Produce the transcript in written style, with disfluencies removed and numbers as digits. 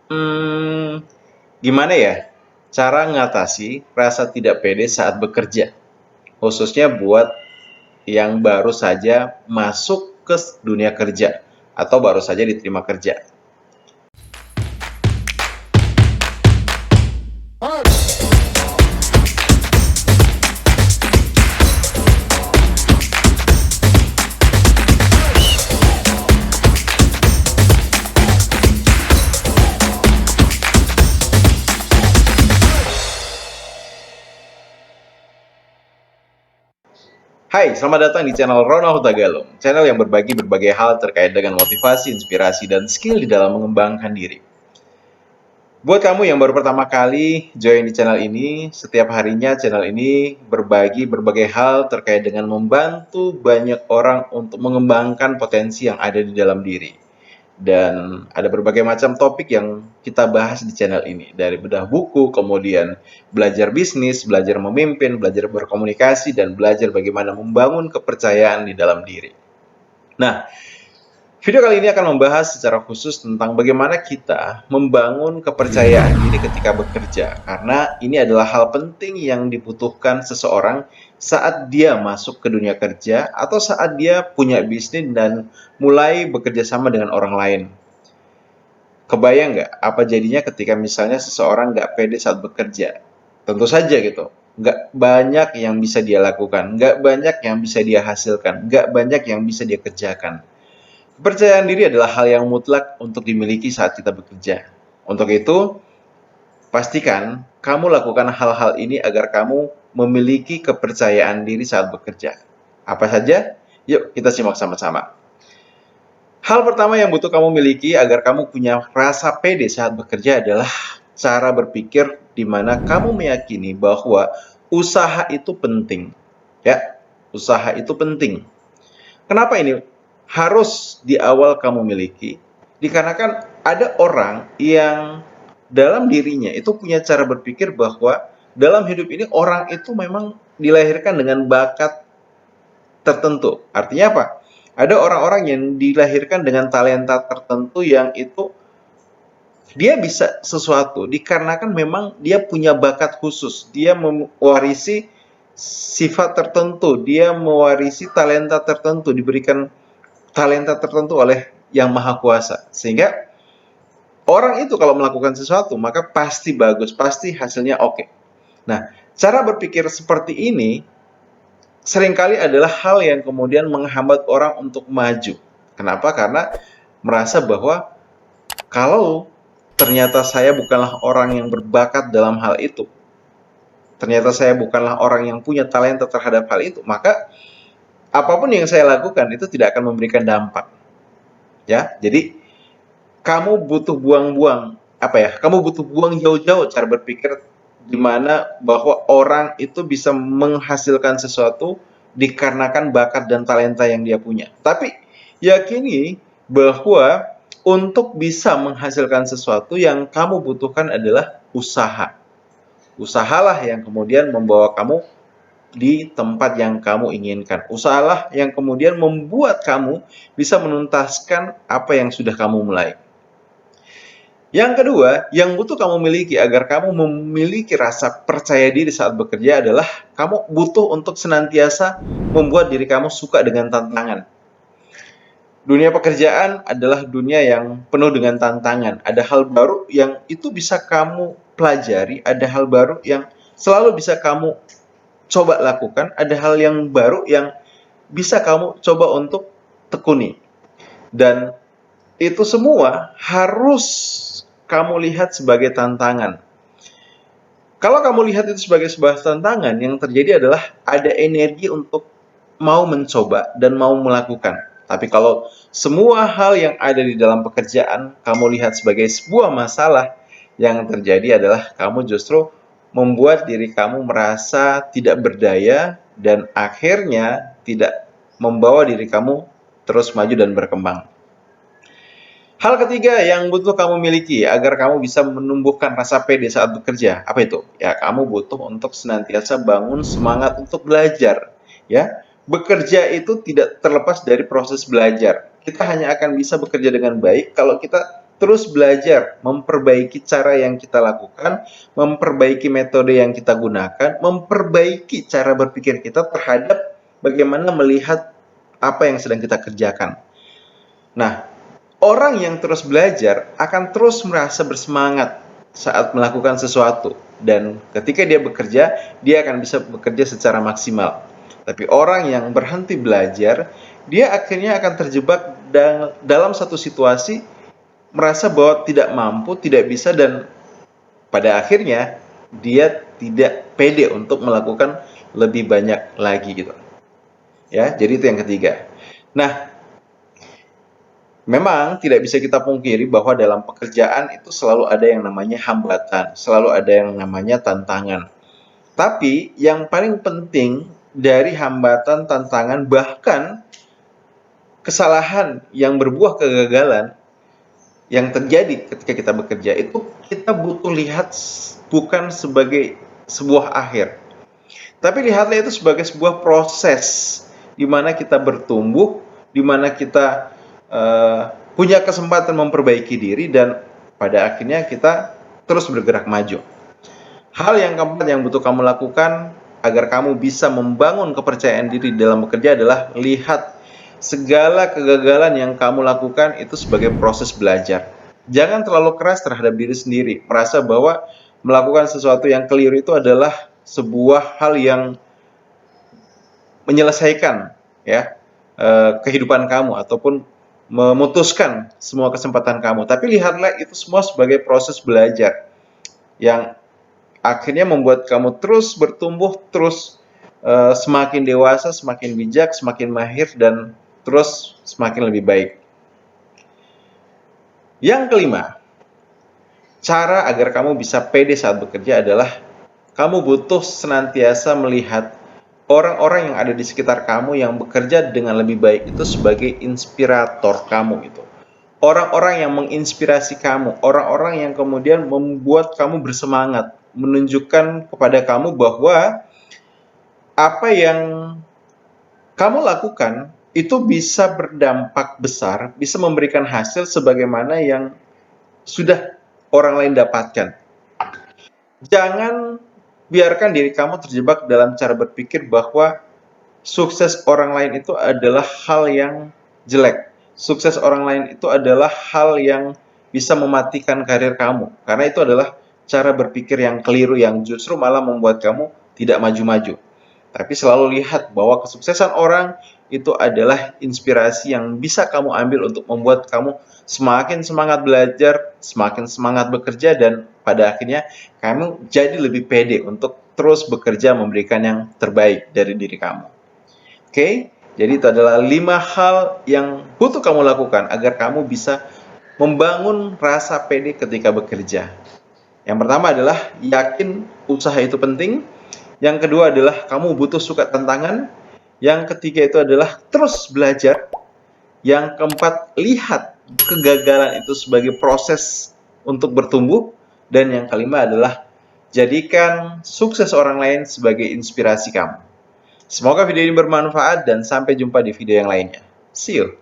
Hmm, Gimana ya cara ngatasi rasa tidak pede saat bekerja, khususnya buat yang baru saja masuk ke dunia kerja atau baru saja diterima kerja? Hai, selamat datang di channel Ronald Tagalog, channel yang berbagi berbagai hal terkait dengan motivasi, inspirasi, dan skill di dalam mengembangkan diri. Buat kamu yang baru pertama kali join di channel ini, setiap harinya channel ini berbagi berbagai hal terkait dengan membantu banyak orang untuk mengembangkan potensi yang ada di dalam diri. Dan ada berbagai macam topik yang kita bahas di channel ini. Dari bedah buku, kemudian belajar bisnis, belajar memimpin, belajar berkomunikasi, dan belajar bagaimana membangun kepercayaan di dalam diri. Nah, video kali ini akan membahas secara khusus tentang bagaimana kita membangun kepercayaan diri ketika bekerja. Karena ini adalah hal penting yang dibutuhkan seseorang saat dia masuk ke dunia kerja atau saat dia punya bisnis dan mulai bekerja sama dengan orang lain. Kebayang nggak apa jadinya ketika misalnya seseorang nggak pede saat bekerja? Tentu saja gitu. Nggak banyak yang bisa dia lakukan, nggak banyak yang bisa dia hasilkan, nggak banyak yang bisa dia kerjakan. Kepercayaan diri adalah hal yang mutlak untuk dimiliki saat kita bekerja. Untuk itu, pastikan kamu lakukan hal-hal ini agar kamu memiliki kepercayaan diri saat bekerja. Apa saja? Yuk kita simak sama-sama. Hal pertama yang butuh kamu miliki agar kamu punya rasa pede saat bekerja adalah cara berpikir di mana kamu meyakini bahwa usaha itu penting. Ya, usaha itu penting. Kenapa ini harus di awal kamu miliki? Dikarenakan ada orang yang dalam dirinya itu punya cara berpikir bahwa dalam hidup ini orang itu memang dilahirkan dengan bakat tertentu. Artinya apa? Ada orang-orang yang dilahirkan dengan talenta tertentu yang itu dia bisa sesuatu dikarenakan memang dia punya bakat khusus, dia mewarisi sifat tertentu, dia mewarisi talenta tertentu, diberikan talenta tertentu oleh yang maha kuasa. Sehingga orang itu kalau melakukan sesuatu maka pasti bagus, pasti hasilnya oke. Nah, cara berpikir seperti ini seringkali adalah hal yang kemudian menghambat orang untuk maju. Kenapa? Karena merasa bahwa kalau ternyata saya bukanlah orang yang berbakat dalam hal itu, ternyata saya bukanlah orang yang punya talenta terhadap hal itu, maka apapun yang saya lakukan itu tidak akan memberikan dampak. Ya, jadi kamu butuh buang-buang apa ya? Kamu butuh buang jauh-jauh cara berpikir di mana bahwa orang itu bisa menghasilkan sesuatu dikarenakan bakat dan talenta yang dia punya. Tapi yakini bahwa untuk bisa menghasilkan sesuatu yang kamu butuhkan adalah usaha. Usahalah yang kemudian membawa kamu di tempat yang kamu inginkan. Usahalah yang kemudian membuat kamu bisa menuntaskan apa yang sudah kamu mulai. Yang kedua, yang butuh kamu miliki agar kamu memiliki rasa percaya diri saat bekerja adalah kamu butuh untuk senantiasa membuat diri kamu suka dengan tantangan. Dunia pekerjaan adalah dunia yang penuh dengan tantangan. Ada hal baru yang itu bisa kamu pelajari, ada hal baru yang selalu bisa kamu coba lakukan, ada hal yang baru yang bisa kamu coba untuk tekuni. Dan itu semua harus kamu lihat sebagai tantangan. Kalau kamu lihat itu sebagai sebuah tantangan, yang terjadi adalah ada energi untuk mau mencoba dan mau melakukan. Tapi kalau semua hal yang ada di dalam pekerjaan kamu lihat sebagai sebuah masalah, yang terjadi adalah kamu justru membuat diri kamu merasa tidak berdaya dan akhirnya tidak membawa diri kamu terus maju dan berkembang. Hal ketiga yang butuh kamu miliki agar kamu bisa menumbuhkan rasa pede saat bekerja, apa itu? Ya, kamu butuh untuk senantiasa bangun semangat untuk belajar. Ya, bekerja itu tidak terlepas dari proses belajar. Kita hanya akan bisa bekerja dengan baik kalau kita terus belajar, memperbaiki cara yang kita lakukan, memperbaiki metode yang kita gunakan, memperbaiki cara berpikir kita terhadap bagaimana melihat apa yang sedang kita kerjakan. Nah, orang yang terus belajar akan terus merasa bersemangat saat melakukan sesuatu, dan ketika dia bekerja, dia akan bisa bekerja secara maksimal. Tapi orang yang berhenti belajar, dia akhirnya akan terjebak dalam satu situasi, merasa bahwa tidak mampu, tidak bisa, dan pada akhirnya dia tidak pede untuk melakukan lebih banyak lagi gitu. Ya, jadi itu yang ketiga. Nah, memang tidak bisa kita pungkiri bahwa dalam pekerjaan itu selalu ada yang namanya hambatan, selalu ada yang namanya tantangan. Tapi yang paling penting dari hambatan, tantangan, bahkan kesalahan yang berbuah kegagalan yang terjadi ketika kita bekerja, itu kita butuh lihat bukan sebagai sebuah akhir, tapi lihatlah itu sebagai sebuah proses di mana kita bertumbuh, di mana kita punya kesempatan memperbaiki diri, dan pada akhirnya kita terus bergerak maju. Hal yang keempat yang butuh kamu lakukan agar kamu bisa membangun kepercayaan diri dalam bekerja adalah lihat segala kegagalan yang kamu lakukan itu sebagai proses belajar. Jangan terlalu keras terhadap diri sendiri, merasa bahwa melakukan sesuatu yang keliru itu adalah sebuah hal yang menyelesaikan ya kehidupan kamu ataupun memutuskan semua kesempatan kamu. Tapi lihatlah itu semua sebagai proses belajar yang akhirnya membuat kamu terus bertumbuh, terus semakin dewasa, semakin bijak, semakin mahir, dan terus semakin lebih baik. Yang kelima, cara agar kamu bisa pede saat bekerja adalah kamu butuh senantiasa melihat orang-orang yang ada di sekitar kamu yang bekerja dengan lebih baik itu sebagai inspirator kamu itu. Orang-orang yang menginspirasi kamu, orang-orang yang kemudian membuat kamu bersemangat, menunjukkan kepada kamu bahwa apa yang kamu lakukan itu bisa berdampak besar, bisa memberikan hasil sebagaimana yang sudah orang lain dapatkan. Jangan biarkan diri kamu terjebak dalam cara berpikir bahwa sukses orang lain itu adalah hal yang jelek. Sukses orang lain itu adalah hal yang bisa mematikan karir kamu. Karena itu adalah cara berpikir yang keliru, yang justru malah membuat kamu tidak maju-maju. Tapi selalu lihat bahwa kesuksesan orang itu adalah inspirasi yang bisa kamu ambil untuk membuat kamu semakin semangat belajar, semakin semangat bekerja, dan pada akhirnya kamu jadi lebih pede untuk terus bekerja memberikan yang terbaik dari diri kamu. Oke, jadi itu adalah 5 hal yang butuh kamu lakukan agar kamu bisa membangun rasa pede ketika bekerja. Yang pertama adalah yakin usaha itu penting. Yang kedua adalah kamu butuh suka tantangan. Yang ketiga itu adalah terus belajar. Yang keempat, lihat kegagalan itu sebagai proses untuk bertumbuh. Dan yang kelima adalah jadikan sukses orang lain sebagai inspirasi kamu. Semoga video ini bermanfaat dan sampai jumpa di video yang lainnya. See you!